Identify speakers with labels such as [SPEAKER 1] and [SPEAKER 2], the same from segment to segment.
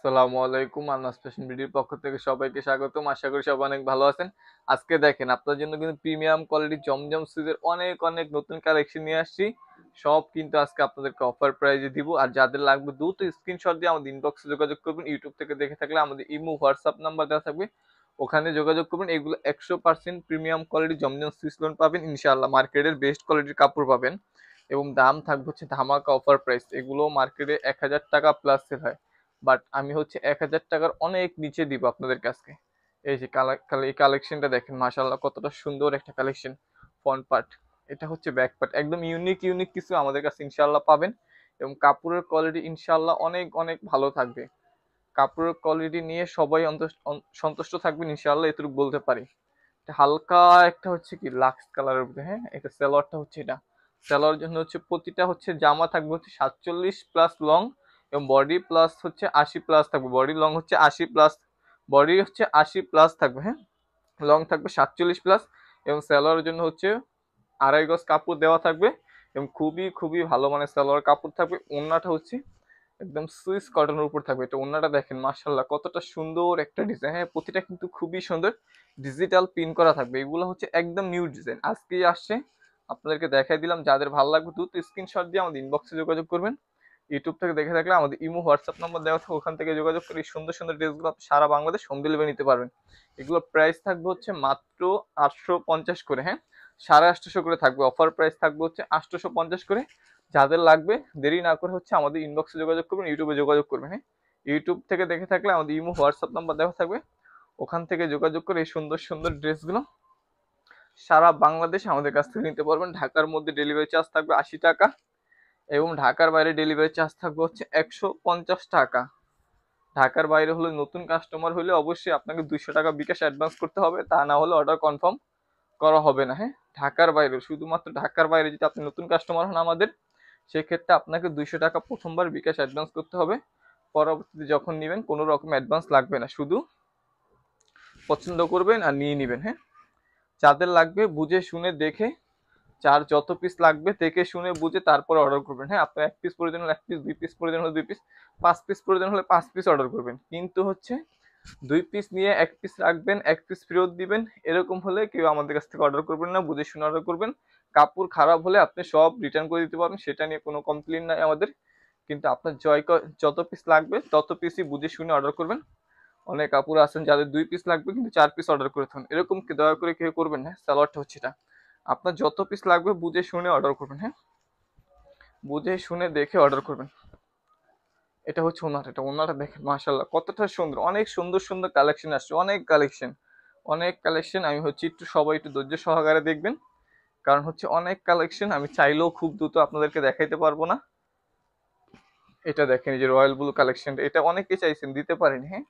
[SPEAKER 1] আসসালামু আলাইকুম। আনাস ফ্যাশন বিডির পক্ষ থেকে সবাইকে স্বাগতম। আশা করি সবাই অনেক ভালো আছেন। আজকে দেখেন আপনার জন্য কিন্তু প্রিমিয়াম কোয়ালিটি জমজম সুইজের অনেক অনেক নতুন কালেকশন নিয়ে আসছি। সব কিন্তু আজকে আপনাদেরকে অফার প্রাইজে দিব। আর যাদের লাগবে দ্রুত স্ক্রিনশট দিয়ে আমাদের ইনবক্সে যোগাযোগ করবেন। ইউটিউব থেকে দেখে থাকলে আমাদের ইমো হোয়াটসঅ্যাপ নাম্বার দেওয়া থাকবে, ওখানে যোগাযোগ করবেন। এগুলো 100% প্রিমিয়াম কোয়ালিটি জমজম সুইচ লোন পাবেন ইনশাআল্লাহ। মার্কেটের বেস্ট কোয়ালিটির কাপড় পাবেন এবং দাম থাকবে হচ্ছে ধামাকা অফার প্রাইস। এগুলো মার্কেটে 1000 টাকা প্লাস সেল হয়, বাট আমি হচ্ছে 1000 টাকার অনেক নিচে দিব আপনাদের কাছে। এই যে এই কালেকশনটা দেখেন, মাশাআল্লাহ কতটা সুন্দর একটা কালেকশন। ফ্রন্ট পার্ট, এটা হচ্ছে ব্যাক পার্ট, একদম ইউনিক ইউনিক কিছু আমাদের কাছে ইনশাআল্লাহ পাবেন। এবং কাপড়ের কোয়ালিটি ইনশাআল্লাহ অনেক অনেক ভালো থাকবে। কাপড়ের কোয়ালিটি নিয়ে সবাই সন্তুষ্ট থাকবেন ইনশাআল্লাহ, এটুকু বলতে পারি। এটা হালকা একটা হচ্ছে কি লাক্স কালারের উপরে, হ্যাঁ। এটা সালোয়ারটা হচ্ছে, এটা সালোয়ার জন্য হচ্ছে প্রতিটা হচ্ছে জামা থাকবে হচ্ছে 47 প্লাস লং এবং বডি প্লাস হচ্ছে 80 প্লাস থাকবে। বডি লং হচ্ছে 80 প্লাস, বডি হচ্ছে 80 প্লাস থাকবে, হ্যাঁ। লং থাকবে 47 প্লাস এবং সালোয়ারের জন্য হচ্ছে 2.5 গজ কাপড় দেওয়া থাকবে এবং খুবই খুবই ভালো মানের সালোয়ার কাপড় থাকবে। ওড়নাটা হচ্ছে একদম সুইস কটনের উপর থাকবে। এটা ওড়নাটা দেখেন মাশাআল্লাহ কতটা সুন্দর একটা ডিজাইন, হ্যাঁ। প্রতিটা কিন্তু খুবই সুন্দর ডিজিটাল পিন করা থাকবে। এগুলো হচ্ছে একদম নিউ ডিজাইন, আজকেই আসছে, আপনাদেরকে দেখাই দিলাম। যাদের ভালো লাগবে দ্রুত স্ক্রিনশট দিয়ে আমাদের ইনবক্সে যোগাযোগ করবেন। ইউটিউব থেকে দেখে থাকলে আমাদের ইমো হোয়াটসঅ্যাপ নাম্বার দেওয়া থাকে, ওখান থেকে যোগাযোগ করে এই সুন্দর সুন্দর ড্রেসগুলো আপনি সারা বাংলাদেশ হোম ডেলিভারি নিতে পারবেন। এগুলোর প্রাইস থাকবে হচ্ছে মাত্র 850 করে, হ্যাঁ। 850 করে থাকবে। অফার প্রাইস থাকবে হচ্ছে 850 করে। যাদের লাগবে দেরি না করে হচ্ছে আমাদের ইনবক্সে যোগাযোগ করবেন, ইউটিউবে যোগাযোগ করবেন, হ্যাঁ। ইউটিউব থেকে দেখে থাকলে আমাদের ইমো হোয়াটসঅ্যাপ নাম্বার দেওয়া থাকবে, ওখান থেকে যোগাযোগ করে এই সুন্দর সুন্দর ড্রেসগুলো সারা বাংলাদেশ আমাদের কাছ থেকে নিতে পারবেন। ঢাকার মধ্যে ডেলিভারি চার্জ থাকবে 80 টাকা এবং ঢাকার বাইরে ডেলিভারি চার্জ থাকবে হচ্ছে 150 টাকা। ঢাকার বাইরে হলে নতুন কাস্টমার হলে অবশ্যই আপনাকে 200 টাকা বিকাশ অ্যাডভান্স করতে হবে, তা না হলে অর্ডার কনফার্ম করা হবে না, হ্যাঁ। ঢাকার বাইরে, শুধুমাত্র ঢাকার বাইরে যদি আপনি নতুন কাস্টমার হন আমাদের, সেক্ষেত্রে আপনাকে 200 টাকা প্রথমবার বিকাশ অ্যাডভান্স করতে হবে। পরবর্তীতে যখন নেবেন কোনো রকম অ্যাডভান্স লাগবে না, শুধু পছন্দ করবেন আর নিয়ে নেবেন, হ্যাঁ। যাদের লাগবে বুঝে শুনে দেখে, যার যত পিস লাগবে দেখে শুনে বুঝে তারপর অর্ডার করবেন, হ্যাঁ। আপনার 1 পিস প্রয়োজন হলে 1 পিস, 2 পিস প্রয়োজন হলে 2 পিস, 5 পিস প্রয়োজন হলে 5 পিস অর্ডার করবেন। কিন্তু হচ্ছে 2 পিস নিয়ে 1 পিস রাখবেন, 1 পিস ফেরত দিবেন, এরকম হলে কেউ আমাদের কাছ থেকে অর্ডার করবেন না। বুঝে শুনে অর্ডার করবেন। কাপড় খারাপ হলে আপনি সব রিটার্ন করে দিতে পারবেন, সেটা নিয়ে কোনো কমপ্লেন নাই আমাদের। কিন্তু আপনার যত পিস লাগবে তত পিসই বুঝে শুনে অর্ডার করবেন। অনেক কাপড় আছেন যাদের 2 পিস লাগবে কিন্তু 4 পিস অর্ডার করে থাকুন, এরকম কি দয়া করে কেউ করবেন না। সালোয়ারটা হচ্ছে এটা, আপনার যত পিস লাগবে বুঝে শুনে অর্ডার করবেন, হ্যাঁ। বুঝে শুনে দেখে অর্ডার করবেন। এটা হচ্ছে ওনার, এটা ওনারা দেখেন মাশাআল্লাহ কতটা সুন্দর। অনেক সুন্দর সুন্দর কালেকশন আসছে, অনেক কালেকশন, অনেক কালেকশন। আমি হচ্ছে একটু সবাই একটু ধৈর্য সহকারে দেখবেন, কারণ হচ্ছে অনেক কালেকশন, আমি চাইলেও খুব দ্রুত আপনাদেরকে দেখাইতে পারবো না। এটা দেখেন, এই যে রয়্যাল ব্লু কালেকশন, এটা অনেকে চাইছেন, দিতে পারেনি, হ্যাঁ।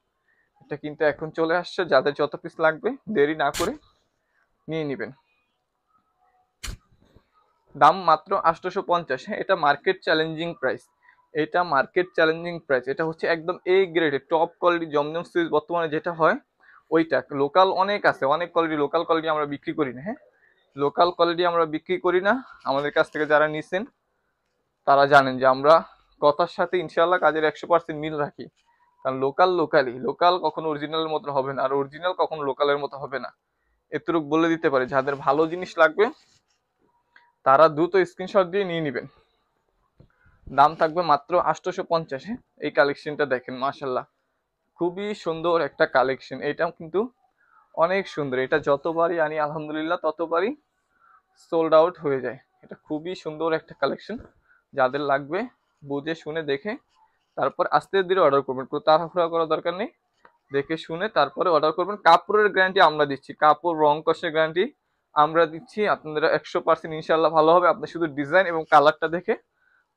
[SPEAKER 1] এটা কিন্তু এখন চলে আসছে, যাদের যত পিস লাগবে দেরি না করে নিয়ে নেবেন। দাম মাত্র 850, হ্যাঁ। এটা মার্কেট চ্যালেঞ্জিং প্রাইস, এটা মার্কেট চ্যালেঞ্জিং প্রাইস। এটা হচ্ছে একদম এ গ্রেডের টপ কোয়ালিটি জমজম সুইচ বর্তমানে যেটা হয় ওইটা। লোকাল অনেক আছে, অনেক কোয়ালিটি, লোকাল কোয়ালিটি আমরা বিক্রি করি না, হ্যাঁ। লোকাল কোয়ালিটি আমরা বিক্রি করি না। আমাদের কাছ থেকে যারা নিছেন তারা জানেন যে আমরা কথার সাথে ইনশাল্লাহ কাজের 100% মিল রাখি। কারণ লোকাল লোকালই, লোকাল কখনো অরিজিনালের মতো হবে না, আর অরিজিনাল কখনো লোকালের মতো হবে না। এতটুকু বলে দিতে পারি। যাদের ভালো জিনিস লাগবে তারা দ্রুত স্ক্রিনশট দিয়ে নিয়ে নেবেন। দাম থাকবে মাত্র 850, হ্যাঁ। এই কালেকশনটা দেখেন মাশাল্লাহ খুবই সুন্দর একটা কালেকশন। এটাও কিন্তু অনেক সুন্দর, এটা যতবারই আনি আলহামদুলিল্লাহ ততবারই সোল্ড আউট হয়ে যায়। এটা খুবই সুন্দর একটা কালেকশন। যাদের লাগবে বুঝে শুনে দেখে তারপর আস্তে ধীরে অর্ডার করবেন, কোনো তাড়াহুড়া করার দরকার নেই। দেখে শুনে তারপরে অর্ডার করবেন। কাপড়ের গ্যারান্টি আমরা দিচ্ছি, কাপড় রং কষের গ্যারান্টি আমরা দিচ্ছি। আপনারা 100% ইনশাল্লাহ ভালো হবে। আপনি শুধু ডিজাইন এবং কালারটা দেখে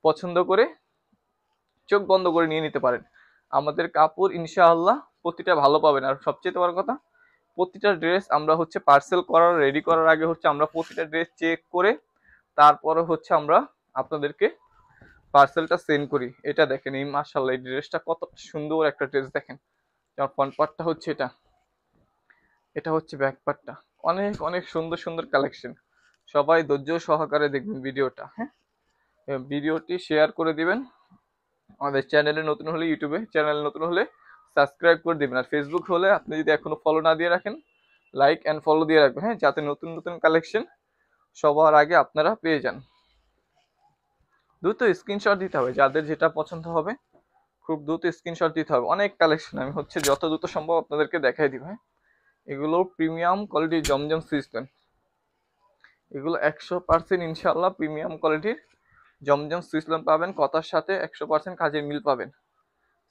[SPEAKER 1] পছন্দ করে চোখ বন্ধ করে নিয়ে নিতে পারেন। আমাদের কাপড় ইনশাআল্লাহ প্রতিটা ভালো পাবেন। আর সবচেয়ে বড় কথা, প্রতিটা ড্রেস আমরা হচ্ছে পার্সেল করার রেডি করার আগে হচ্ছে আমরা প্রতিটা ড্রেস চেক করে তারপরে হচ্ছে আমরা আপনাদেরকে পার্সেলটা সেন্ড করি। এটা দেখেন, এই মাশাআল্লাহ এই ড্রেসটা কত সুন্দর একটা ড্রেস দেখেন। যেমন ফ্রন্ট পার্টটা হচ্ছে এটা, এটা হচ্ছে ব্যাক পার্টটা। অনেক অনেক সুন্দর সুন্দর কালেকশন। সবাই ধৈর্য সহকারে দেখবেন ভিডিওটা, হ্যাঁ। ভিডিওটি শেয়ার করে দিবেন। আমাদের চ্যানেলে নতুন হলে, ইউটিউবে চ্যানেলে নতুন হলে সাবস্ক্রাইব করে দিবেন। আর ফেসবুক হলে আপনি যদি এখনো ফলো না দিয়ে রাখেন, লাইক অ্যান্ড ফলো দিয়ে রাখবেন, হ্যাঁ, যাতে নতুন নতুন কালেকশন সবার আগে আপনারা পেয়ে যান। দ্রুত স্ক্রিনশট দিতে হবে, যাদের যেটা পছন্দ হবে খুব দ্রুত স্ক্রিনশট দিতে হবে। অনেক কালেকশন আমি যত দ্রুত সম্ভব আপনাদেরকে দেখাই দিব, হ্যাঁ। এগুলো প্রিমিয়াম কোয়ালিটির জমজম সুইচ, এগুলো 100% ইনশাআল্লাহ প্রিমিয়াম কোয়ালিটির জমজম সুইচ পাবেন, কথার সাথে 100% কাজের মিল পাবেন।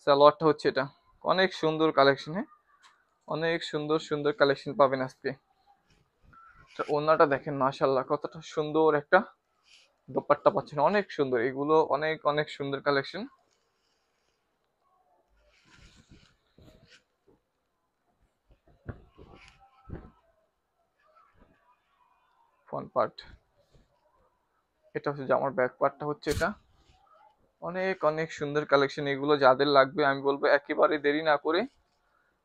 [SPEAKER 1] সালোয়ারটা হচ্ছে এটা, অনেক সুন্দর কালেকশন, হ্যাঁ, অনেক সুন্দর সুন্দর কালেকশন পাবেন আজকে। ওড়নাটা দেখেন মাশাআল্লাহ কতটা সুন্দর একটা দোপাট্টা পাচ্ছেন, অনেক সুন্দর। এগুলো অনেক অনেক সুন্দর কালেকশন। ফ্রন্ট পার্ট এটা হচ্ছে জামার ব্যাক পার্টটা হচ্ছে এটা, অনেক অনেক সুন্দর কালেকশন। এগুলো যাদের লাগবে আমি বলবো একেবারে দেরি না করে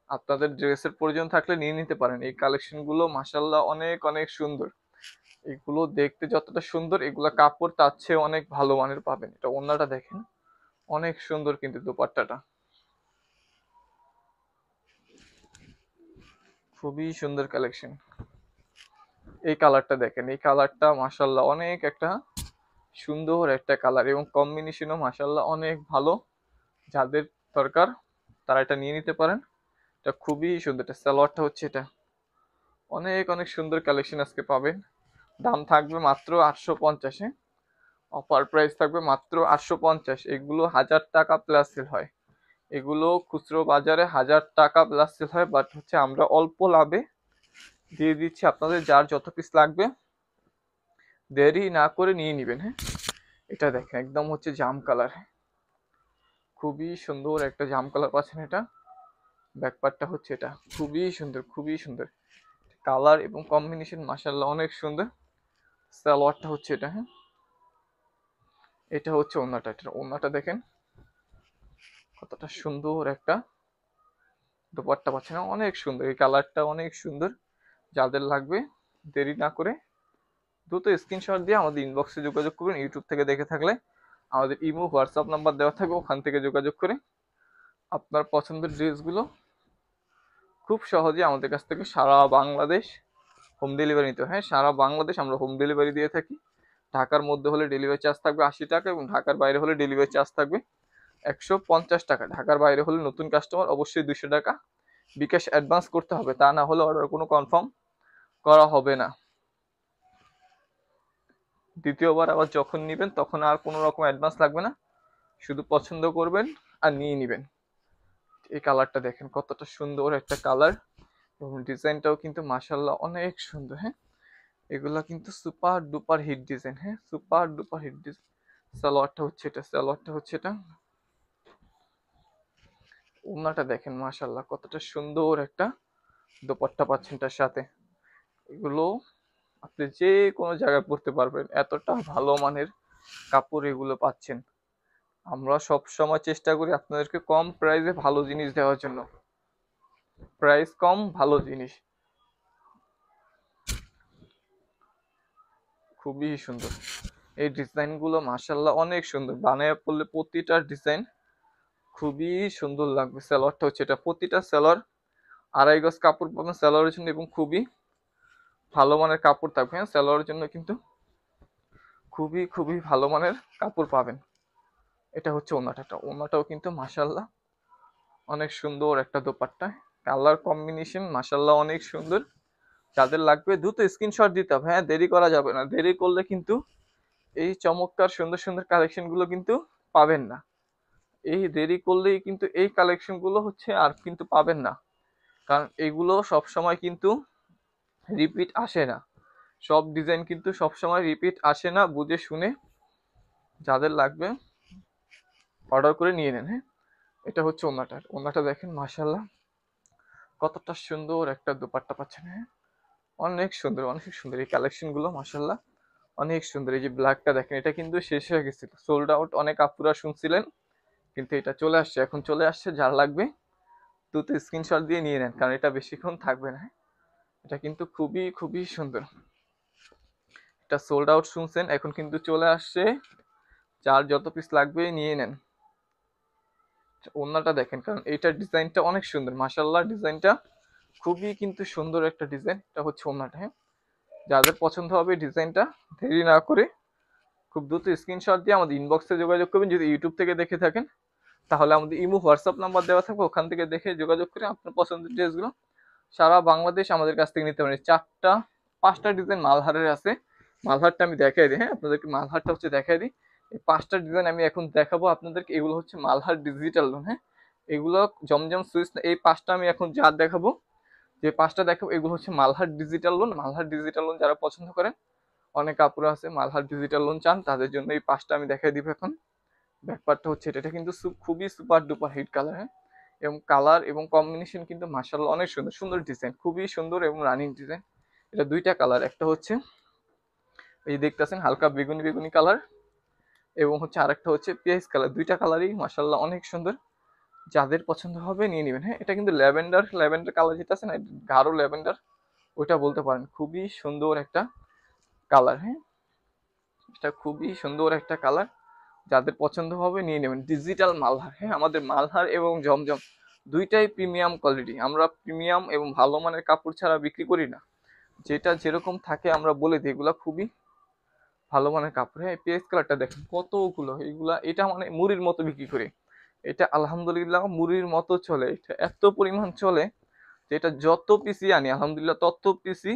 [SPEAKER 1] আপনাদের ড্রেসের প্রয়োজন থাকলে নিয়ে নিতে পারেন। এই কালেকশন গুলো মাশাআল্লাহ অনেক অনেক সুন্দর। এগুলো দেখতে যতটা সুন্দর, এগুলো কাপড় তার চেয়ে অনেক ভালো মানের পাবেন। এটা ওড়নাটা দেখেন অনেক সুন্দর, কিন্তু দোপাট্টাটা খুবই সুন্দর কালেকশন। এই কালারটা দেখেন, এই কালারটা মাশাআল্লাহ অনেক একটা সুন্দর একটা কালার, এবং কম্বিনেশনও মাশাআল্লাহ অনেক ভালো। যাদের দরকার তারা এটা নিয়ে নিতে পারেন, এটা খুবই সুন্দর। এটা সালোয়ারটা হচ্ছে এটা, অনেক অনেক সুন্দর কালেকশন আজকে পাবেন। দাম থাকবে মাত্র 850, অফার প্রাইস থাকবে মাত্র 850। এগুলো 1000 টাকা প্লাস সেল হয়, এগুলো খুচরো বাজারে 1000 টাকা প্লাস সেল হয়, বাট আমরা অল্প লাভে দিয়ে দিচ্ছি আপনাদের। যার যত পিস লাগবে দেরি না করে নিয়ে নিবেন, হ্যাঁ। এটা দেখেন একদম জাম কালার, খুবই সুন্দর একটা জাম কালার পাচ্ছেন। এটা ব্যাকপার্টটা হচ্ছে এটা, খুবই সুন্দর খুবই সুন্দর কালার এবং কম্বিনেশন মাশাআল্লাহ অনেক সুন্দর। সালোয়ারটা হচ্ছে এটা, হ্যাঁ। এটা হচ্ছে ওড়নাটা, এটা ওড়নাটা দেখেন কতটা সুন্দর একটা দোপাট্টা পাচ্ছেন, অনেক সুন্দর। এই কালারটা অনেক সুন্দর, যাদের লাগবে দেরি না করে দ্রুত স্ক্রিনশট দিয়ে আমাদের ইনবক্সে যোগাযোগ করবেন। ইউটিউব থেকে দেখে থাকলে আমাদের ইমো হোয়াটসঅ্যাপ নাম্বার দেওয়া থাকবে, ওখান থেকে যোগাযোগ করে আপনার পছন্দের ড্রেসগুলো খুব সহজে আমাদের কাছ থেকে সারা বাংলাদেশ হোম ডেলিভারি নিতে, হ্যাঁ, সারা বাংলাদেশ আমরা হোম ডেলিভারি দিয়ে থাকি। ঢাকার মধ্যে হলে ডেলিভারি চার্জ থাকবে 80 টাকা, এবং ঢাকার বাইরে হলে ডেলিভারি চার্জ থাকবে 150 টাকা। ঢাকার বাইরে হলে নতুন কাস্টমার অবশ্যই 200 টাকা বিকাশ অ্যাডভান্স করতে হবে, তা না হলে অর্ডার কোনো কনফার্ম করা হবে না। দ্বিতীয়বার আবার যখন নেবেন তখন আর কোনো রকম অ্যাডভান্স লাগবে না, শুধু পছন্দ করবেন আর নিয়ে নেবেন। এই কালারটা দেখেন কতটা সুন্দর একটা কালার, এবং ডিজাইনটাও কিন্তু মাশাআল্লাহ অনেক সুন্দর, হ্যাঁ। এগুলা কিন্তু সুপার ডুপার হিট ডিজাইন, হ্যাঁ, সুপার ডুপার হিট ডিজাইন। সালোয়ারটা হচ্ছে এটা, সালোয়ারটা হচ্ছে এটা। ওড়নাটা দেখেন মাশাআল্লাহ কতটা সুন্দর একটা দোপাট্টা পাচ্ছেন তার সাথে। এগুলো আপনি যে কোনো জায়গায় পরতে পারবেন, এতটা ভালো মানের কাপড় এগুলো পাচ্ছেন। আমরা সব সময় চেষ্টা করি আপনাদেরকে কম প্রাইসে ভালো জিনিস দেওয়ার জন্য, প্রাইস কম ভালো জিনিস, খুবই সুন্দর। এই ডিজাইনগুলো মাশাআল্লাহ অনেক সুন্দর, বানায় পড়লে প্রতিটা ডিজাইন খুবই সুন্দর লাগবে। সালোয়ারটা হচ্ছে এটা, প্রতিটা সালোয়ার 2.5 গজ কাপড় পাবেন সালোয়ারের জন্য, এবং খুবই ভালো মানের কাপড় থাকবে, হ্যাঁ। সালোয়ারের জন্য কিন্তু খুবই খুবই ভালো মানের কাপড় পাবেন। এটা হচ্ছে ওড়নাটা, ওড়নাটাও কিন্তু মাশাআল্লাহ অনেক সুন্দর একটা দোপাট্টা, কালার কম্বিনেশন মাশাআল্লাহ অনেক সুন্দর। যাদের লাগবে দ্রুত স্ক্রিনশট দিতে হবে, হ্যাঁ, দেরি করা যাবে না। দেরি করলে কিন্তু এই চমৎকার সুন্দর সুন্দর কালেকশন গুলো কিন্তু পাবেন না। এই দেরি করলেই কিন্তু এই কালেকশন গুলো আর কিন্তু পাবেন না, কারণ এগুলো সব সময় কিন্তু রিপিট আসে না। সব ডিজাইন কিন্তু সব সময় রিপিট আসে না, বুঝে শুনে যাদের লাগবে অর্ডার করে নিয়ে নেন, হ্যাঁ। এটা হচ্ছে ওড়নাটা, ওড়নাটা দেখেন মাশাআল্লাহ কতটা সুন্দর একটা দোপাট্টা পাচ্ছেন, হ্যাঁ, অনেক সুন্দর অনেক সুন্দর। এই কালেকশন গুলো মাশাআল্লাহ অনেক সুন্দর। এই যে ব্ল্যাকটা দেখেন, এটা কিন্তু শেষ হয়ে গেছিল, সোল্ড আউট, অনেক আপুরা শুনছিলেন, কিন্তু এটা চলে আসছে, এখন চলে আসছে। যার লাগবে দ্রুত স্ক্রিনশট দিয়ে নিয়ে নেন, কারণ এটা বেশিক্ষণ থাকবে না। এটা কিন্তু খুবই খুবই সুন্দর। এটা সোল্ড আউট শুনছেন, এখন কিন্তু চলে আসছে। যার যত পিস লাগবে নিয়ে নেন। ওড়নাটা দেখেন, কারণ এইটার ডিজাইনটা অনেক সুন্দর মাশাআল্লাহ, ডিজাইনটা খুবই কিন্তু সুন্দর একটা ডিজাইন। এটা হচ্ছে ওড়নাটা, হ্যাঁ। যাদের পছন্দ হবে ডিজাইনটা, দেরি না করে খুব দ্রুত স্ক্রিনশট দিয়ে আমাদের ইনবক্সে যোগাযোগ করবেন। যদি ইউটিউব থেকে দেখে থাকেন তাহলে আমাদের ইমো হোয়াটসঅ্যাপ নাম্বার দেওয়া থাকবে, ওখান থেকে দেখে যোগাযোগ করে আপনার পছন্দের ড্রেসগুলো সারা বাংলাদেশ আমাদের কাছ থেকে নিতে পারেন। 5টা ডিজাইন মালহারের আছে। মালহারটা আমি দেখাই দিই, হ্যাঁ, আপনাদেরকে মালহারটা হচ্ছে দেখাই দিই। এই 5টা ডিজাইন আমি এখন দেখাবো আপনাদেরকে। এগুলো হচ্ছে মালহার ডিজিটাল লোন, হ্যাঁ। এগুলো জমজম সুইচ, এই 5টা আমি এখন যা দেখাবো, যে 5টা দেখাবো, এগুলো হচ্ছে Malhar digital loan. Malhar digital loan যারা পছন্দ করেন, অনেক আপুরা আছে মালহার ডিজিটাল লোন চান, তাদের জন্য এই 5টা আমি দেখাই দিব এখন। ব্যাপারটা হচ্ছে এটা কিন্তু খুবই সুপার ডুপার হিট কালার, হ্যাঁ। এবং কালার এবং কম্বিনেশন কিন্তু মাশাআল্লাহ অনেক সুন্দর সুন্দর ডিজাইন, খুবই সুন্দর এবং রানিং ডিজাইন। এটা 2টা কালার, একটা হচ্ছে এই দেখতেছেন হালকা বেগুনি বেগুনি কালার, এবং হচ্ছে আরেকটা হচ্ছে পেঁয়াজ কালার। 2টা কালারই মাশাআল্লাহ অনেক সুন্দর। যাদের পছন্দ হবে নিয়ে নেবেন, হ্যাঁ। এটা কিন্তু ল্যাভেন্ডার ল্যাভেন্ডার কালার যেটা আছে না, গাঢ় ল্যাভেন্ডার, ওইটা বলতে পারেন। খুবই সুন্দর একটা কালার, হ্যাঁ। এটা খুবই সুন্দর একটা কালার, যাদের পছন্দ হবে নিয়ে নেবেন। ডিজিটাল মালহার, হ্যাঁ। আমাদের মালহার এবং জমজম দুইটাই প্রিমিয়াম কোয়ালিটি। আমরা প্রিমিয়াম এবং ভালো মানের কাপড় ছাড়া বিক্রি করি না, যেটা যেরকম থাকে আমরা বলে দিই। এগুলা খুবই ভালো মানের কাপড়, হ্যাঁ। পেঁয়াজ কালারটা দেখেন কতগুলো, এইগুলা এটা মানে মুড়ির মতো বিক্রি করে। এটা আলহামদুলিল্লাহ মুড়ির মতো চলে, এটা এত পরিমাণ চলে যে এটা যত পিসি আনি আলহামদুলিল্লাহ তত পিসি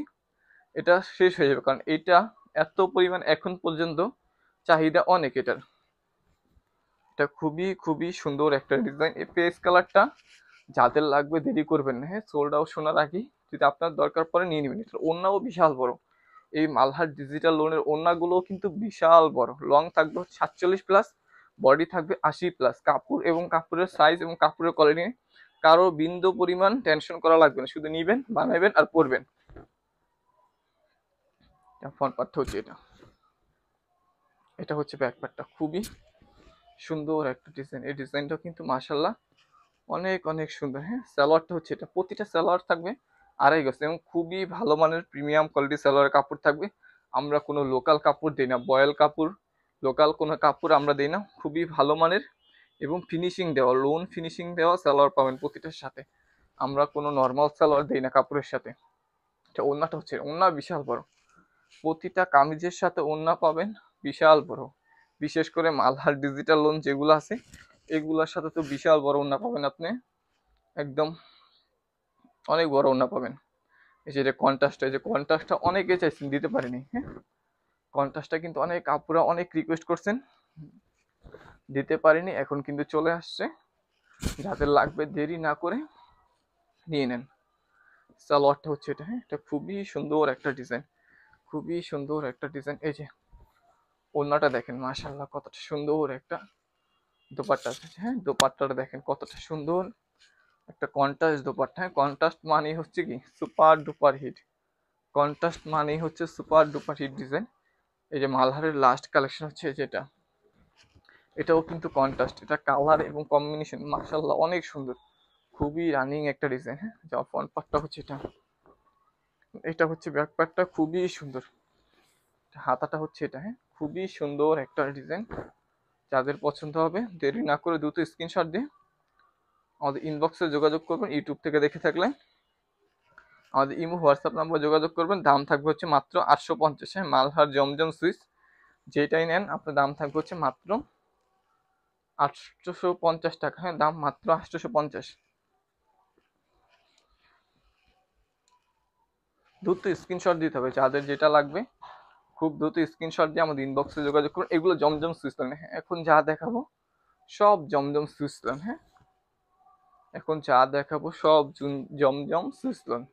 [SPEAKER 1] এটা শেষ হয়ে যাবে, কারণ এটা এত পরিমাণ এখন পর্যন্ত চাহিদা অনেক এটার। এটা খুবই খুবই সুন্দর একটা ডিজাইন। এই পেস কালারটা যাদের লাগবে দেরি করবেন না, হ্যাঁ। সোল্ড আউট শোনার আগে যদি আপনার দরকার পড়ে নিয়ে নেবেন। এটার ওড়নাও বিশাল বড়। এই মালহার ডিজিটাল লোনের ওড়নাগুলো কিন্তু বিশাল বড়, লং থাকবে 47+, বডি থাকবে 80+। কাপড় এবং কাপড়ের সাইজ এবং কাপড়ের কোয়ালিটি কারো বিন্দু পরিমাণ টেনশন করা লাগবে না, শুধু নিবেন, বানাবেন আর পরবেন। ফ্রন্ট পার্টটা হচ্ছে এটা, এটা হচ্ছে ব্যাক পার্টটা। খুবই সুন্দর একটা ডিজাইন, এই ডিজাইনটা কিন্তু মাশাআল্লাহ অনেক অনেক সুন্দর, হ্যাঁ। সালোয়ারটা হচ্ছে এটা, প্রতিটা সালোয়ার থাকবে 2.5 গজ এবং খুবই ভালো মানের প্রিমিয়াম কোয়ালিটি সালোয়ার কাপড় থাকবে। আমরা কোনো লোকাল কাপড় দিই না, বয়েল কাপড়, লোকাল কোনো কাপড় আমরা দিই না। খুবই ভালো মানের এবং ফিনিশিং দেওয়া, লোন ফিনিশিং দেওয়া সালোয়ার পাবেন প্রতিটার সাথে। আমরা কোনো নর্মাল সালোয়ার দিই না কাপড়ের সাথে। এটা ওড়নাটা হচ্ছে, ওড়না বিশাল বড়, প্রতিটা কামিজের সাথে ওড়না পাবেন বিশাল বড়। বিশেষ করে মালহার ডিজিটাল লোন যেগুলো আছে এগুলোর সাথে তো বিশাল বড় ওড়না পাবেন আপনি, একদম অনেক বড় ওড়না পাবেন। এই যে কন্ট্রাস্ট, এই যে কন্ট্রাস্টটা অনেকে চাইছেন, দিতে পারিনি, হ্যাঁ। কন্ট্রাস্টটা কিন্তু অনেক আপুরা অনেক রিকোয়েস্ট করছেন, দিতে পারিনি, এখন কিন্তু চলে আসছে। যাদের লাগবে দেরি না করে নিয়ে নেন। সালোয়ারটা হচ্ছে এটা, হ্যাঁ। এটা খুবই সুন্দর একটা ডিজাইন, খুবই সুন্দর একটা ডিজাইন। এই যে ওড়নাটা দেখেন মাশাআল্লাহ কতটা সুন্দর একটা দোপাট্টা আছে, হ্যাঁ। দোপাট্টাটা দেখেন কতটা সুন্দর একটা কন্ট্রাস্ট দোপাট্টা, হ্যাঁ। কন্ট্রাস্ট মানেই হচ্ছে কি সুপার ডুপার হিট, কন্ট্রাস্ট মানেই হচ্ছে সুপার ডুপার হিট ডিজাইন। এই যে মালহারের লাস্ট কালেকশন হচ্ছে যেটা, এটাও কিন্তু কন্ট্রাস্ট, এটা কালার এবং কম্বিনেশন মাশাআল্লাহ অনেক সুন্দর, খুবই রানিং একটা ডিজাইন, হ্যাঁ। যা ফ্রন্ট পার্টটা হচ্ছে এটা, এটা হচ্ছে ব্যাক পার্টটা, খুবই সুন্দর। হাতাটা হচ্ছে এটা, হ্যাঁ। খুবই সুন্দর একটা ডিজাইন। যাদের পছন্দ হবে দেরি না করে দ্রুত স্ক্রিনশট দিয়ে আমাদের ইনবক্সে যোগাযোগ করবেন। ইউটিউব থেকে দেখে থাকলে আমাদের ইমো হোয়াটসঅ্যাপ নাম্বার যোগাযোগ করবেন। দাম থাকবে হচ্ছে মাত্র 850, হ্যাঁ। মালহার জমজম সুইচ যেটাই নেন আপনার দাম থাকবে হচ্ছে মাত্র 850 টাকা, হ্যাঁ। দাম মাত্র 850। দ্রুত স্ক্রিনশট দিতে হবে যাদের যেটা লাগবে, খুব দ্রুত স্ক্রিনশট দিয়ে আমাদের ইনবক্সে যোগাযোগ করুন। এগুলো জমজম সুইচ লোন, হ্যাঁ। এখন যা দেখাবো সব জমজম সুইচ লোন, হ্যাঁ। এখন যা দেখাবো সব জমজম সুইচ লোন।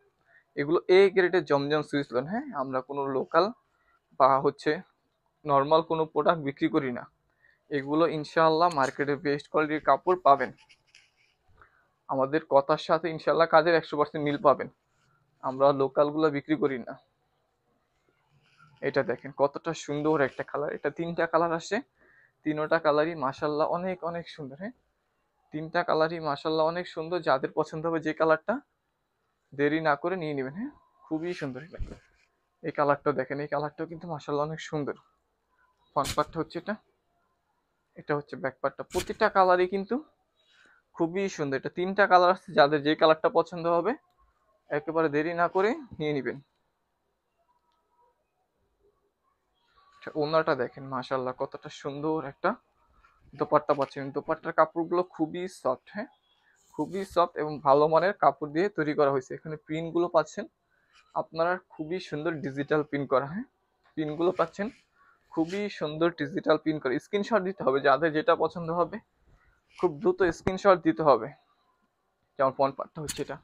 [SPEAKER 1] এগুলো এ গ্রেডের জমজম সুইচ লোন, হ্যাঁ। আমরা কোনো লোকাল বা হচ্ছে নর্মাল কোনো প্রোডাক্ট বিক্রি করি না। এগুলো ইনশাআল্লাহ মার্কেটে বেস্ট কোয়ালিটির কাপড় পাবেন, আমাদের কথার সাথে ইনশাআল্লাহ কাজের 100% মিল পাবেন। আমরা লোকালগুলো বিক্রি করি না। এটা দেখেন কতটা সুন্দর একটা কালার, এটা 3টা কালার আসছে, 3টা কালারই মাশাআল্লাহ অনেক অনেক সুন্দর, হ্যাঁ। 3টা কালারই মাশাআল্লাহ অনেক সুন্দর। যাদের পছন্দ হবে যে কালারটা দেরি না করে নিয়ে নেবেন, হ্যাঁ। খুবই সুন্দর এটা। এই কালারটা দেখেন, এই কালারটাও কিন্তু মাশাআল্লাহ অনেক সুন্দর। ফ্রন্ট পার্টটা হচ্ছে এটা, এটা হচ্ছে ব্যাক পার্টটা। প্রতিটা কালারই কিন্তু খুবই সুন্দর। এটা 3টা কালার আছে, যাদের যে কালারটা পছন্দ হবে একেবারে দেরি না করে নিয়ে নিবেন। ওড়নাটা দেখেন মাশাআল্লাহ কতটা সুন্দর একটা দোপাট্টা পাচ্ছেন। দোপাট্টার কাপড়গুলো খুবই সফট, হ্যাঁ খুবই সফট এবং ভালো মানের কাপড় দিয়ে তৈরি করা হয়েছে। এখানে প্রিন্ট গুলো পাচ্ছেন আপনারা খুবই সুন্দর ডিজিটাল প্রিন্ট করা, হ্যাঁ প্রিন্ট গুলো পাচ্ছেন খুবই সুন্দর ডিজিটাল প্রিন্ট করে। স্ক্রিনশট দিতে হবে, যাদের যেটা পছন্দ হবে খুব দ্রুত স্ক্রিনশট দিতে হবে। যেমন ফ্রন্ট পার্টটা হচ্ছে এটা,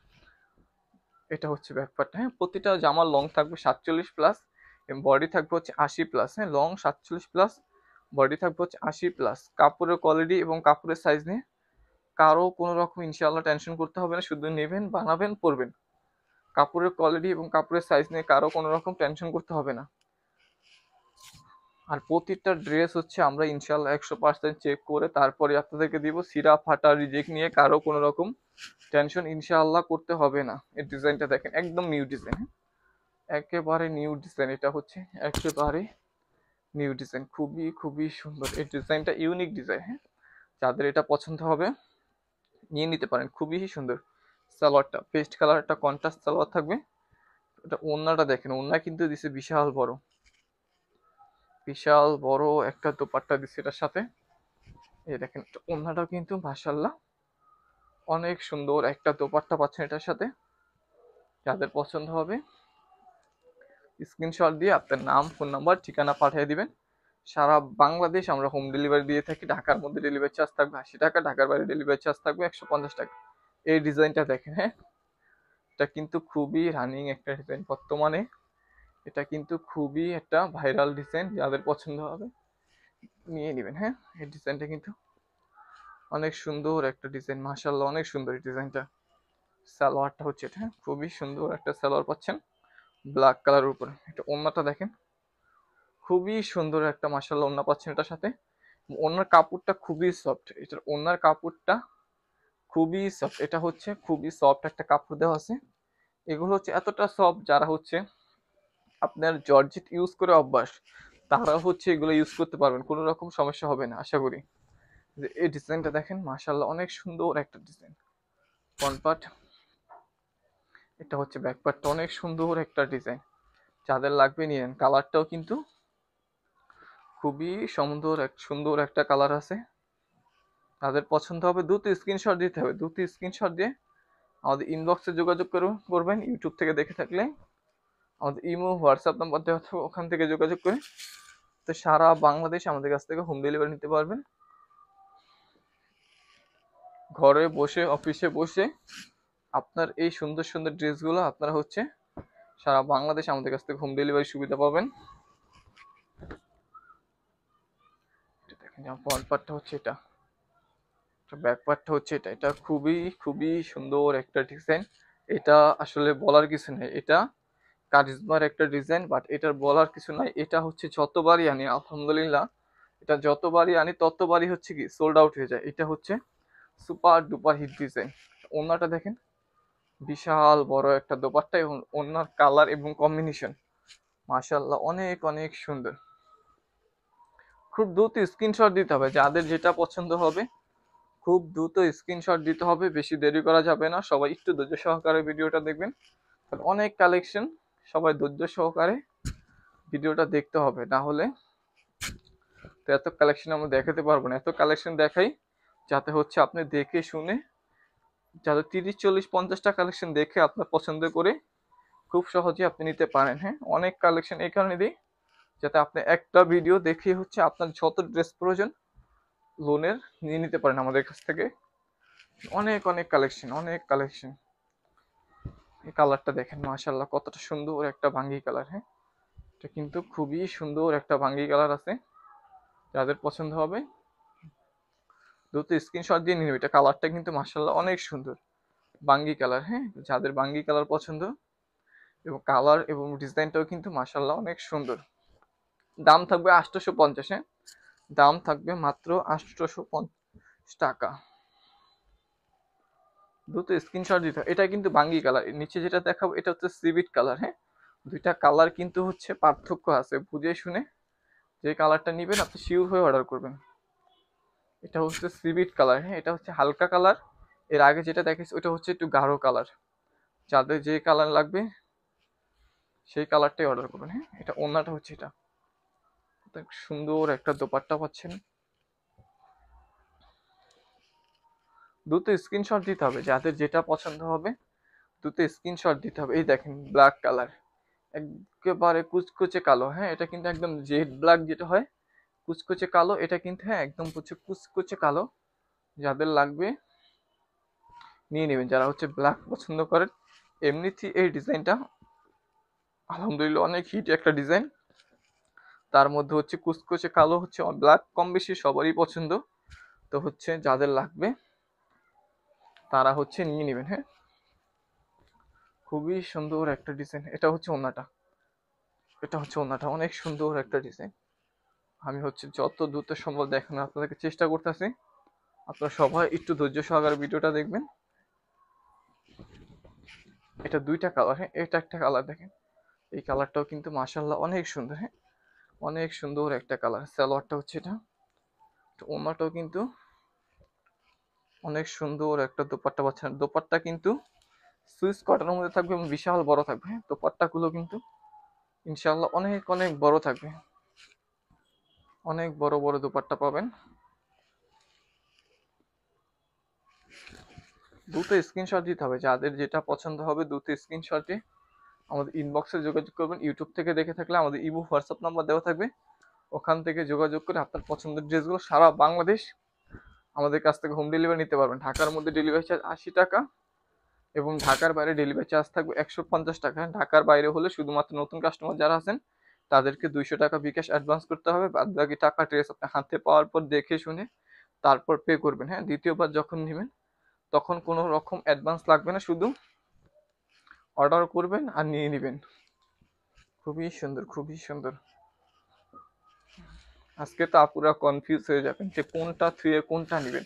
[SPEAKER 1] এটা হচ্ছে ব্যাক পার্টটা, হ্যাঁ প্রতিটা জামার লং থাকবে 47+ এবং বডি থাকবে হচ্ছে 80+, হ্যাঁ লং 47+, বডি থাকবে হচ্ছে 80+। কাপড়ের কোয়ালিটি এবং কাপড়ের সাইজ নিয়ে কারো কোনো রকম ইনশাআল্লাহ টেনশন করতে হবে না, শুধু নেবেন বানাবেন পরবেন। কাপড়ের কোয়ালিটি এবং কাপড়ের সাইজ নিয়ে কারো কোনো রকম টেনশন করতে হবে না। আর প্রতিটা ড্রেস হচ্ছে আমরা ইনশাআল্লাহ 100% চেক করে তারপরে আপনাদেরকে দিব। সিরা ফাটা রিজেক্ট নিয়ে কারো কোনো রকম টেনশন ইনশাআল্লাহ করতে হবে না। এই ডিজাইনটা দেখেন একদম নিউ ডিজাইন, একেবারে নিউ ডিজাইন, এটা হচ্ছে একেবারে নিউ ডিজাইন, খুবই খুবই সুন্দর। এই ডিজাইনটা ইউনিক ডিজাইন, হ্যাঁ যাদের এটা পছন্দ হবে নিয়ে নিতে পারেন, খুবই সুন্দর। সালোয়ারটা পেস্ট কালার একটা কন্ট্রাস্ট সালোয়ার থাকবে। এটা ওড়নাটা দেখেন, ওড়না কিন্তু দিছে বিশাল বড়, বিশাল বড় একটা দোপাট্টা দিছে এটার সাথে। এই দেখেন ওড়নাটাও কিন্তু মাশাআল্লাহ অনেক সুন্দর একটা দোপাট্টা পাচ্ছেন এটার সাথে। যাদের পছন্দ হবে স্ক্রিনশট দিয়ে আপনার নাম ফোন নাম্বার ঠিকানা পাঠিয়ে দিবেন। সারা বাংলাদেশ আমরা হোম ডেলিভারি দিয়ে থাকি। ঢাকার মধ্যে ডেলিভারি চার্জ থাকবে 80 টাকা, ঢাকার বাইরে ডেলিভারি চার্জ থাকবে 150 টাকা। এই ডিজাইনটা দেখেন, হ্যাঁ এটা কিন্তু খুবই রানিং একটা ডিজাইন বর্তমানে, এটা কিন্তু খুবই একটা ভাইরাল ডিজাইন। যাদের পছন্দ হবে নিয়ে নেবেন, হ্যাঁ এই ডিজাইনটা কিন্তু অনেক সুন্দর একটা ডিজাইন, মাশাআল্লাহ অনেক সুন্দর এই ডিজাইনটা। সালোয়ারটা হচ্ছে এটা, হ্যাঁ খুবই সুন্দর একটা সালোয়ার পাচ্ছেন ব্ল্যাক কালারের উপরে। এটা ওড়নাটা দেখেন খুবই সুন্দর একটা মাশাআল্লাহ ওড়না পাচ্ছেন এটার সাথে। ওড়নার কাপড়টা খুবই সফট, এটার ওড়নার কাপড়টা খুবই সফট, এটা হচ্ছে খুবই সফট একটা কাপড় দেওয়া আছে। এগুলো হচ্ছে এতটা সফট যারা হচ্ছে আপনার জর্জেট ইউজ করে অভ্যাস তারা হচ্ছে এগুলো ইউজ করতে পারবেন, কোনো রকম সমস্যা হবে না আশা করি। যে এই ডিজাইনটা দেখেন মাশাআল্লাহ অনেক সুন্দর একটা ডিজাইন। ফ্রন্ট পার্ট, এটা হচ্ছে ব্যাক পার্টটা, অনেক সুন্দর একটা ডিজাইন। যাদের লাগবে নিয়েন। কালারটাও কিন্তু খুবই সুন্দর একটা কালার আছে। তাদের পছন্দ হবে দ্রুত স্ক্রিনশট দিতে হবে, দ্রুত স্ক্রিনশট দিয়ে আমাদের ইনবক্সে যোগাযোগ করবেন। ইউটিউব থেকে দেখে থাকলে আমাদের ইমো হোয়াটসঅ্যাপ নাম্বার দেওয়া থাকবে, ওখান থেকে যোগাযোগ করে তো সারা বাংলাদেশ আমাদের কাছ থেকে হোম ডেলিভারি নিতে পারবেন। ঘরে বসে অফিসে বসে আপনার এই সুন্দর সুন্দর ড্রেসগুলো আপনারা হচ্ছে সারা বাংলাদেশ আমাদের কাছ থেকে হোম ডেলিভারি সুবিধা পাবেন। দেখেন ফ্রন্ট পার্টটা হচ্ছে এটা, ব্যাক পার্টটা হচ্ছে এটা। এটা খুবই খুবই সুন্দর একটা ডিজাইন। এটা আসলে বলার কিছু নেই, এটা কারিজমার একটা ডিজাইন, বাট এটার বলার কিছু নাই। এটা হচ্ছে যতবারই আনি আলহামদুলিল্লাহ, এটা যতবারই আনি ততবারই হচ্ছে কি সোল্ড আউট হয়ে যায়। এটা হচ্ছে সুপার ডুপার হিট ডিজাইন। ওড়নাটা দেখেন বিশাল বড় একটা দোপাট্টা এবং ওড়নার কালার এবং কম্বিনেশন মাশাআল্লাহ অনেক অনেক সুন্দর। খুব দ্রুত স্ক্রিনশট দিতে হবে, যাদের যেটা পছন্দ হবে খুব দ্রুত স্ক্রিনশট দিতে হবে, বেশি দেরি করা যাবে না। সবাই একটু ধৈর্য সহকারে ভিডিওটা দেখবেন, অনেক কালেকশন, সবাই ধৈর্য সহকারে ভিডিওটা দেখতে হবে, না হলে তো এত কালেকশন আমরা দেখাতে পারবো না। এত কালেকশন দেখাই যাতে হচ্ছে আপনি দেখে শুনে, যাতে 30 40 50টা কালেকশন দেখে আপনার পছন্দ করে খুব সহজে আপনি নিতে পারেন। হ্যাঁ অনেক কালেকশন এই কারণে দিই যাতে আপনি একটা ভিডিও দেখে হচ্ছে আপনার যত ড্রেস প্রয়োজন লোনের নিয়ে নিতে পারেন আমাদের কাছ থেকে। অনেক অনেক কালেকশন, অনেক কালেকশন। এই কালারটা দেখেন মাশাআল্লাহ কতটা সুন্দর একটা ভাঙ্গি কালার, হ্যাঁ এটা কিন্তু খুবই সুন্দর একটা ভাঙ্গি কালার আছে। যাদের পছন্দ হবে দ্রুত স্ক্রিনশট দিয়ে নিন। এটা কালারটা কিন্তু মাশাআল্লাহ অনেক সুন্দর বাঙ্গি কালার, হ্যাঁ যাদের বাঙ্গি কালার পছন্দ এবং কালার এবং ডিজাইনটাও কিন্তু মাশাআল্লাহ অনেক সুন্দর। দাম থাকবে 850, হ্যাঁ দাম থাকবে মাত্র 850 টাকা। দ্রুত স্ক্রিনশট দিতে হবে। এটা কিন্তু বাঙ্গি কালার, নিচে যেটা দেখাবো এটা হচ্ছে সিভিট কালার, হ্যাঁ দুইটা কালার কিন্তু হচ্ছে পার্থক্য আছে, বুঝে শুনে যে কালারটা নেবেন আপনি শিওর হয়ে অর্ডার করবেন। এটা হচ্ছে সিভিট কালার, হ্যাঁ এটা হচ্ছে হালকা কালার এর আগে যেটা দেখেছি ওটা হচ্ছে একটু গাঢ় কালার। যাদের যে কালার লাগবে সেই কালারটাই অর্ডার করবেন। হ্যাঁ, এটা ওড়নাটা হচ্ছে এটা, সুন্দর একটা দোপাট্টা পাচ্ছেন। দ্রুত স্ক্রিনশট দিতে হবে, যাদের যেটা পছন্দ হবে দ্রুত স্ক্রিনশট দিতে হবে। এই দেখেন ব্ল্যাক কালার, একেবারে কুচকুচে কালো। হ্যাঁ, এটা কিন্তু একদম জেড ব্ল্যাক যেটা হয় কুচকুচে কালো, এটা কিন্তু হ্যাঁ একদম হচ্ছে কুচকুচে কালো। যাদের লাগবে নিয়ে নেবেন, যারা হচ্ছে ব্ল্যাক পছন্দ করেন। এমনিতে এই ডিজাইনটা আলহামদুলিল্লাহ অনেক হিট একটা ডিজাইন, তার মধ্যে হচ্ছে কুচকুচে কালো হচ্ছে ব্ল্যাক কম বেশি সবারই পছন্দ। তো হচ্ছে যাদের লাগবে তারা হচ্ছে নিয়ে নেবেন। হ্যাঁ, খুবই সুন্দর একটা ডিজাইন। এটা হচ্ছে ওড়নাটা, এটা হচ্ছে ওড়নাটা, অনেক সুন্দর একটা ডিজাইন। আমি হচ্ছে যত দ্রুত সম্ভব দেখানোর আপনাদেরকে চেষ্টা করতেছি, আপনারা সবাই একটু ধৈর্য সহকারে ভিডিওটা দেখবেন। এটা দুইটা কালার। হ্যাঁ, এটা একটা কালার দেখেন, এই কালারটাও কিন্তু মাশাআল্লাহ অনেক সুন্দর। হ্যাঁ, অনেক সুন্দর একটা কালার। সালোয়ারটা হচ্ছে এটা, ওড়নাটাও কিন্তু অনেক সুন্দর একটা দোপাট্টা পাচ্ছেন। দোপাট্টা কিন্তু সুইস কটনের মধ্যে থাকবে এবং বিশাল বড় থাকবে। হ্যাঁ, দোপাট্টাগুলো কিন্তু ইনশাআল্লাহ অনেক অনেক বড় থাকবে, অনেক বড় বড় দোপাট্টা পাবেন। দ্রুত স্ক্রিনশট দিতে হবে, যাদের যেটা পছন্দ হবে দ্রুত স্ক্রিনশটে আমাদের ইনবক্সে যোগাযোগ করবেন। ইউটিউব থেকে দেখে থাকলে আমাদের ইমো হোয়াটসঅ্যাপ নাম্বার দেওয়া থাকবে, ওখান থেকে যোগাযোগ করে আপনার পছন্দের ড্রেসগুলো সারা বাংলাদেশ আমাদের কাছ থেকে হোম ডেলিভারি নিতে পারবেন। ঢাকার মধ্যে ডেলিভারি চার্জ 80 টাকা এবং ঢাকার বাইরে ডেলিভারি চার্জ থাকবে 150 টাকা। ঢাকার বাইরে হলে শুধুমাত্র নতুন কাস্টমার যারা আছেন তাদেরকে 200 টাকা বিকাশ অ্যাডভান্স করতে হবে। বাদ বাকি টাকা ড্রেস আপনি হাতে পাওয়ার পর দেখে শুনে তারপর পে করবেন। হ্যাঁ, দ্বিতীয়বার যখন নেবেন তখন কোনো রকম অ্যাডভান্স লাগবে না, শুধু অর্ডার করবেন আর নিয়ে নেবেন। খুবই সুন্দর, খুবই সুন্দর। আজকে তো আপুরা কনফিউজ হয়ে যাবেন যে কোনটা থুয়ে কোনটা নেবেন,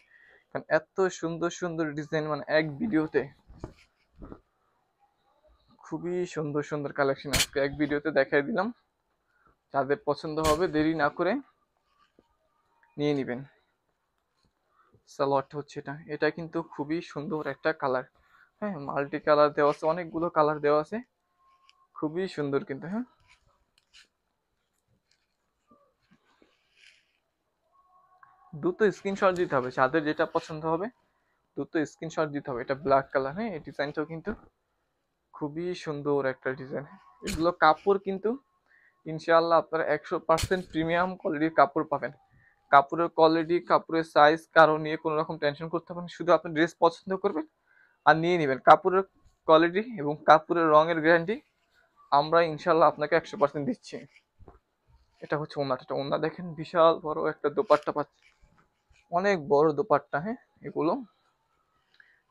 [SPEAKER 1] কারণ এত সুন্দর সুন্দর ডিজাইন, মানে এক ভিডিওতে খুবই সুন্দর সুন্দর কালেকশন আজকে এক ভিডিওতে দেখাই দিলাম। যাদের পছন্দ হবে দেরি না করে নিয়ে নেবেন। সালোয়ারটা হচ্ছে এটা, এটা কিন্তু খুবই সুন্দর একটা কালার। হ্যাঁ, মাল্টি কালার দেওয়া আছে, অনেকগুলো কালার দেওয়া আছে, খুবই সুন্দর কিন্তু। হ্যাঁ, দ্রুত স্ক্রিনশট দিতে হবে, যাদের যেটা পছন্দ হবে দ্রুত স্ক্রিনশট দিতে হবে। এটা ব্ল্যাক কালার। হ্যাঁ, এই ডিজাইনটাও কিন্তু খুবই সুন্দর একটা ডিজাইন। এগুলো কাপড় কিন্তু ইনশাআল্লাহ আপনারা 100% প্রিমিয়াম কোয়ালিটির কাপড় পাবেন। কাপড়ের কোয়ালিটি, কাপড়ের সাইজ কারো নিয়ে কোনো রকম টেনশন করতে হবে না, শুধু আপনি ড্রেস পছন্দ করবেন আর নিয়ে নেবেন। কাপড়ের কোয়ালিটি এবং কাপড়ের রঙের গ্যারান্টি আমরা ইনশাআল্লাহ আপনাকে 100% দিচ্ছি। এটা হচ্ছে ওড়নাটা, ওড়না দেখেন বিশাল বড় একটা দোপাট্টা পাচ্ছে, অনেক বড় দোপাট্টা। হ্যাঁ, এগুলো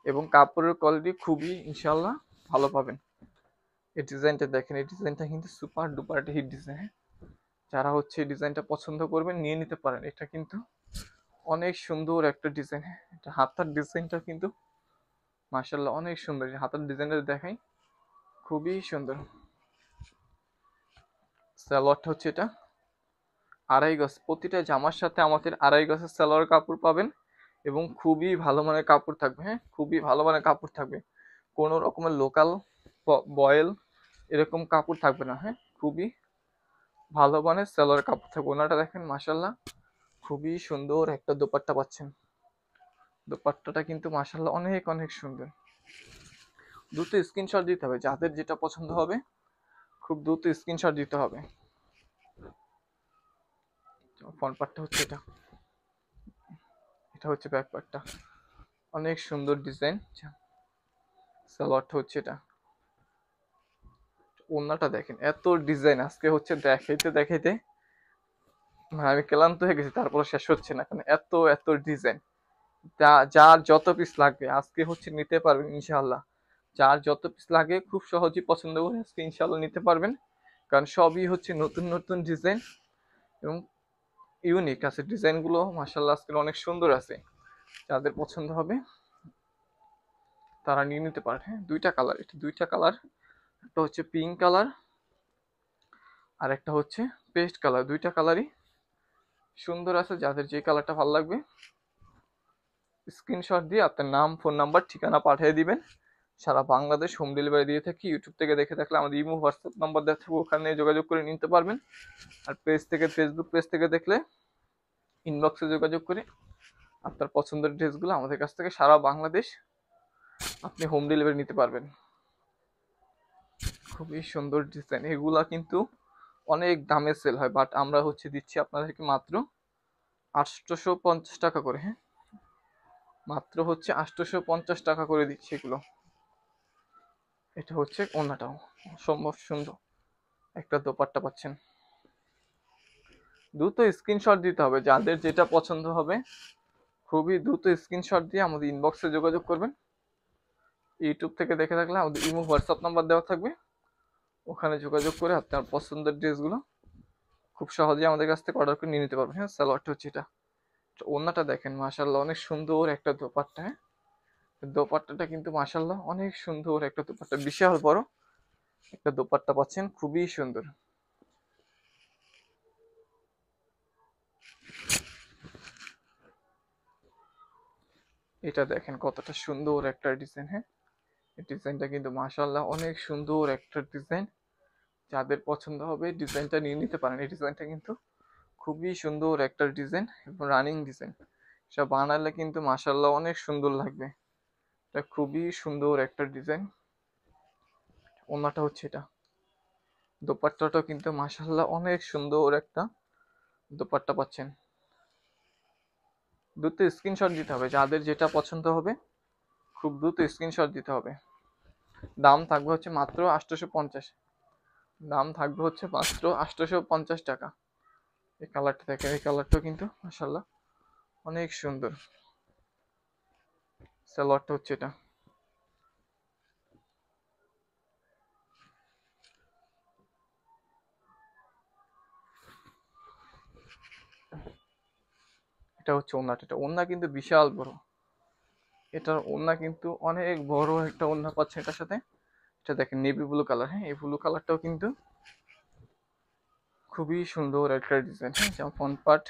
[SPEAKER 1] এবং কাপড়ের কোয়ালিটি খুবই ইনশাআল্লাহ ভালো পাবেন। এই ডিজাইনটা দেখেন, এই ডিজাইনটা কিন্তু সুপার ডুপার একটা হিট ডিজাইন। হ্যাঁ, যারা হচ্ছে এই ডিজাইনটা পছন্দ করবেন নিয়ে নিতে পারেন। এটা কিন্তু অনেক সুন্দর একটা ডিজাইন। হ্যাঁ, এটা হাতার ডিজাইনটা কিন্তু মাশাআল্লাহ অনেক সুন্দর। হাতার ডিজাইনটা দেখাই, খুবই সুন্দর। সালোয়ারটা হচ্ছে এটা 2.5 গজ, প্রতিটা জামার সাথে আমাদের 2.5 গজের সালোয়ার কাপড় পাবেন এবং খুবই ভালো মানের কাপড় থাকবে। হ্যাঁ, খুবই ভালো মানের কাপড় থাকবে, কোনো রকমের লোকাল বয়েল এরকম কাপড় থাকবে না। হ্যাঁ, খুবই ভালো মানের সালোয়ার কাপড় থাকবে। ওনাটা দেখেন মাশাআল্লাহ খুবই সুন্দর একটা দোপাট্টা পাচ্ছেন। দোপাট্টাটা কিন্তু মাশাআল্লাহ অনেক অনেক সুন্দর। দ্রুত স্ক্রিনশট দিতে হবে, যাদের যেটা পছন্দ হবে খুব দ্রুত স্ক্রিনশট দিতে হবে। ফ্রন্ট পার্টটা হচ্ছে এটা, এটা হচ্ছে ব্যাক পার্টটা, অনেক সুন্দর ডিজাইন। সালোয়ারটা হচ্ছে এটা, ওড়নাটা দেখেন এত ডিজাইন আজকে হচ্ছে দেখাইতে দেখাইতে মানে আমি ক্লান্ত হয়ে গেছি, তারপরে শেষ হচ্ছে না, কারণ এত এত ডিজাইন। যার যত পিস লাগবে আজকে হচ্ছে নিতে পারবেন ইনশাআল্লাহ। যার যত পিস লাগে খুব সহজেই পছন্দ করে আজকে ইনশাআল্লাহ নিতে পারবেন, কারণ সবই হচ্ছে নতুন নতুন ডিজাইন এবং ইউনিক আছে ডিজাইনগুলো। মাশাআল্লাহ আজকে অনেক সুন্দর আছে, যাদের পছন্দ হবে তারা নিয়ে নিতে পারে। হ্যাঁ, দুইটা কালার, এটা দুইটা কালার, একটা হচ্ছে পিঙ্ক কালার আর একটা হচ্ছে পেস্ট কালার। দুইটা কালারই সুন্দর আছে, যাদের যে কালারটা ভালো লাগবে স্ক্রিনশট দিয়ে আপনার নাম, ফোন নাম্বার, ঠিকানা পাঠিয়ে দিবেন। সারা বাংলাদেশ হোম ডেলিভারি দিয়ে থাকি। ইউটিউব থেকে দেখে থাকলে আমাদের ইমো, হোয়াটসঅ্যাপ নাম্বার দেওয়া থাকবে, ওখানে যোগাযোগ করে নিতে পারবেন। আর ফেসবুক পেজ থেকে দেখলে ইনবক্সে যোগাযোগ করে আপনার পছন্দের ড্রেসগুলো আমাদের কাছ থেকে সারা বাংলাদেশ আপনি হোম ডেলিভারি নিতে পারবেন। খুবই সুন্দর ডিজাইন, এগুলা কিন্তু অনেক দামে সেল হয়, বাট আমরা দিচ্ছি আপনাদেরকে মাত্র 850 টাকা করে। হ্যাঁ, মাত্র 850 টাকা করে দিচ্ছি এগুলো। এটা ওড়নাটাও অসম্ভব সুন্দর একটা দোপাট্টা পাচ্ছেন। দ্রুত স্ক্রিনশট দিতে হবে, যাদের যেটা পছন্দ হবে খুবই দ্রুত স্ক্রিনশট দিয়ে আমাদের ইনবক্সে যোগাযোগ করবেন। ইউটিউব থেকে দেখে থাকলে আমাদের ইমো, হোয়াটসঅ্যাপ নাম্বার দেওয়া থাকবে, ওখানে যোগাযোগ করে আপনার পছন্দের ড্রেসগুলো খুব সহজেই আমাদের কাছ থেকে অর্ডার করে নিয়ে নিতে পারবেন। হ্যাঁ, সালোয়ারটা এটা। ওড়নাটা দেখেন, মাশাআল্লাহ অনেক সুন্দর একটা দোপাট্টা। হ্যাঁ, দোপাট্টাটা কিন্তু মাশাআল্লাহ অনেক সুন্দর একটা দোপাট্টা, বিশাল বড় একটা দোপাট্টা পাচ্ছেন, খুবই সুন্দর। এটা দেখেন কতটা সুন্দর একটা ডিজাইন। হ্যাঁ, এই ডিজাইনটা কিন্তু মাশাআল্লাহ অনেক সুন্দর একটা ডিজাইন, যাদের পছন্দ হবে ডিজাইনটা নিয়ে নিতে পারেন। এই ডিজাইনটা কিন্তু খুবই সুন্দর একটা ডিজাইন এবং রানিং ডিজাইন, সব বানালে কিন্তু মাশাআল্লাহ অনেক সুন্দর লাগবে। এটা খুবই সুন্দর একটা ডিজাইন। ওড়নাটা এটা। দোপাট্টাটাও কিন্তু মাশাআল্লাহ অনেক সুন্দর একটা দোপাট্টা পাচ্ছেন। দ্রুত স্ক্রিনশট দিতে হবে, যাদের যেটা পছন্দ হবে খুব দ্রুত স্ক্রিনশট দিতে হবে। দাম থাকবে মাত্র 850। দাম থাকবে মাত্র 850 টাকা। এই কালারটা দেখেন, এই কালারটাও কিন্তু মাশাআল্লাহ অনেক সুন্দর। সালোয়ারটা এটা। এটা ওড়নাটা। এটা ওড়না কিন্তু বিশাল বড়, এটার ওড়না কিন্তু অনেক বড় একটা ওড়না পাচ্ছে এটার সাথে। এটা দেখেন নেভি ব্লু কালার। হ্যাঁ, এই ব্লু কালারটাও কিন্তু খুবই সুন্দর একটা ডিজাইন। হ্যাঁ, যেমন ফ্রন্ট পার্ট,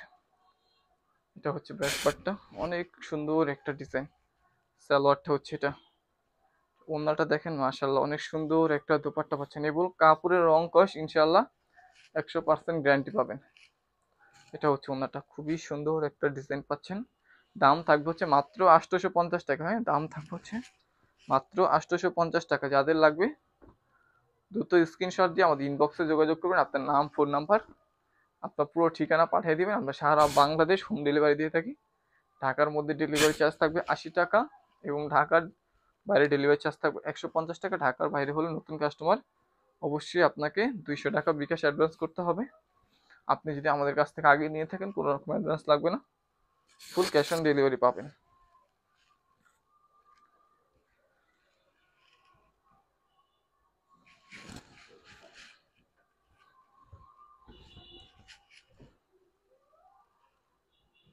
[SPEAKER 1] এটা ব্যাক পার্টটা অনেক সুন্দর একটা ডিজাইন। সালোয়ারটা এটা। ওড়নাটা দেখেন মাশাআল্লাহ অনেক সুন্দর একটা দোপাট্টা পাচ্ছেন, এবং কাপড়ের রং কস ইনশাআল্লাহ 100% গ্যারান্টি পাবেন। এটা ওড়নাটা, খুবই সুন্দর একটা ডিজাইন পাচ্ছেন। দাম থাকবে মাত্র 850 টাকা। হ্যাঁ, দাম থাকবে মাত্র 850 টাকা। যাদের লাগবে দ্রুত স্ক্রিনশট দিয়ে আমাদের ইনবক্সে যোগাযোগ করবেন, আপনার নাম, ফোন নাম্বার, আপনার পুরো ঠিকানা পাঠিয়ে দিবেন। আমরা সারা বাংলাদেশ হোম ডেলিভারি দিয়ে থাকি। ঢাকার মধ্যে ডেলিভারি চার্জ থাকবে 80 টাকা, এবং ঢাকার বাইরে ডেলিভারি চার্জ থাকবে 150 টাকা। ঢাকার বাইরে হলে নতুন কাস্টমার অবশ্যই আপনাকে 200 টাকা বিকাশ অ্যাডভান্স করতে হবে। আপনি যদি আমাদের কাছ থেকে আগে নিয়ে থাকেন কোনো রকম অ্যাডভান্স লাগবে না, ফুল ক্যাশ অন ডেলিভারি পাবেন।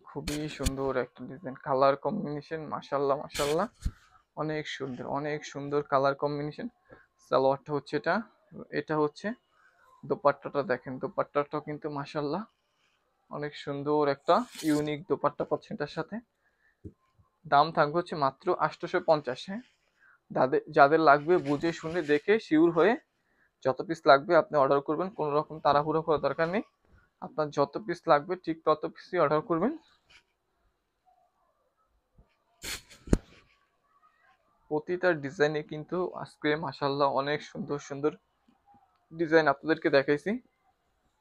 [SPEAKER 1] খুবই সুন্দর একটা ডিজাইন, কালার কম্বিনেশন মাশাআল্লাহ মাশাআল্লাহ অনেক সুন্দর, অনেক সুন্দর কালার কম্বিনেশন। সালোয়ারটা এটা। এটা দোপাট্টাটা দেখেন, দোপাট্টাটা কিন্তু মাশাআল্লাহ অনেক সুন্দর একটা ইউনিক দোপাট্টা পাচ্ছেন এটার সাথে। দাম থাকবে মাত্র 850। হ্যাঁ, যাদের লাগবে বুঝে শুনে দেখে শিওর হয়ে যত পিস লাগবে আপনি অর্ডার করবেন, কোনো রকম তাড়াহুড়ো করার দরকার নেই। আপনার যত পিস লাগবে ঠিক তত পিসই অর্ডার করবেন। প্রতিটা ডিজাইনে কিন্তু আজকে মাশাআল্লাহ অনেক সুন্দর সুন্দর ডিজাইন আপনাদেরকে দেখাইছি।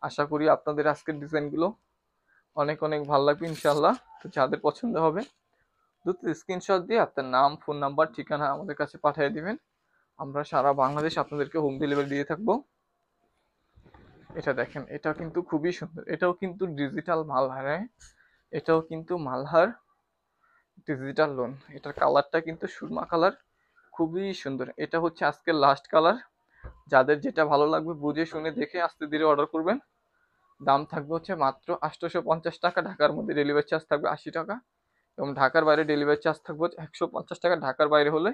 [SPEAKER 1] আশা করি আপনাদের আজকের ডিজাইনগুলো অনেক অনেক ভালো লাগবে ইনশাআল্লাহ। তো যাদের পছন্দ হবে দ্রুত স্ক্রিনশট দিয়ে আপনার নাম, ফোন নাম্বার, ঠিকানা আমাদের কাছে পাঠিয়ে দিবেন। আমরা সারা বাংলাদেশ আপনাদেরকে হোম ডেলিভারি দিয়ে থাকবো। এটা দেখেন, এটা কিন্তু খুবই সুন্দর, এটাও কিন্তু ডিজিটাল মালহার। এটাও কিন্তু মালহার ডিজিটাল লোন। এটার কালারটা কিন্তু সুরমা কালার, খুবই সুন্দর। এটা আজকের লাস্ট কালার, যাদের যেটা ভালো লাগবে বুঝে শুনে দেখে আস্তে ধীরে অর্ডার করবেন। দাম থাকবে মাত্র 850 টাকা। ঢাকার মধ্যে ডেলিভারি চার্জ থাকবে 80 টাকা, এবং ঢাকার বাইরে ডেলিভারি চার্জ থাকবে 150 টাকা। ঢাকার বাইরে হলে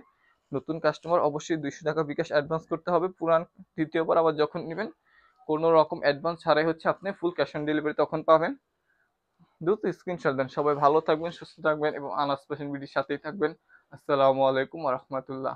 [SPEAKER 1] নতুন কাস্টমার অবশ্যই 200 টাকা বিকাশ অ্যাডভান্স করতে হবে। পুরান দ্বিতীয়বার আবার যখন নেবেন কোনো রকম অ্যাডভান্স ছাড়াই আপনি ফুল ক্যাশ অন ডেলিভারি তখন পাবেন। দ্রুত স্ক্রিনশট দেন। সবাই ভালো থাকবেন, সুস্থ থাকবেন এবং আনাস ফ্যাশন বিডির সাথেই থাকবেন। আসসালামু আলাইকুম ওয়া রাহমাতুল্লাহ।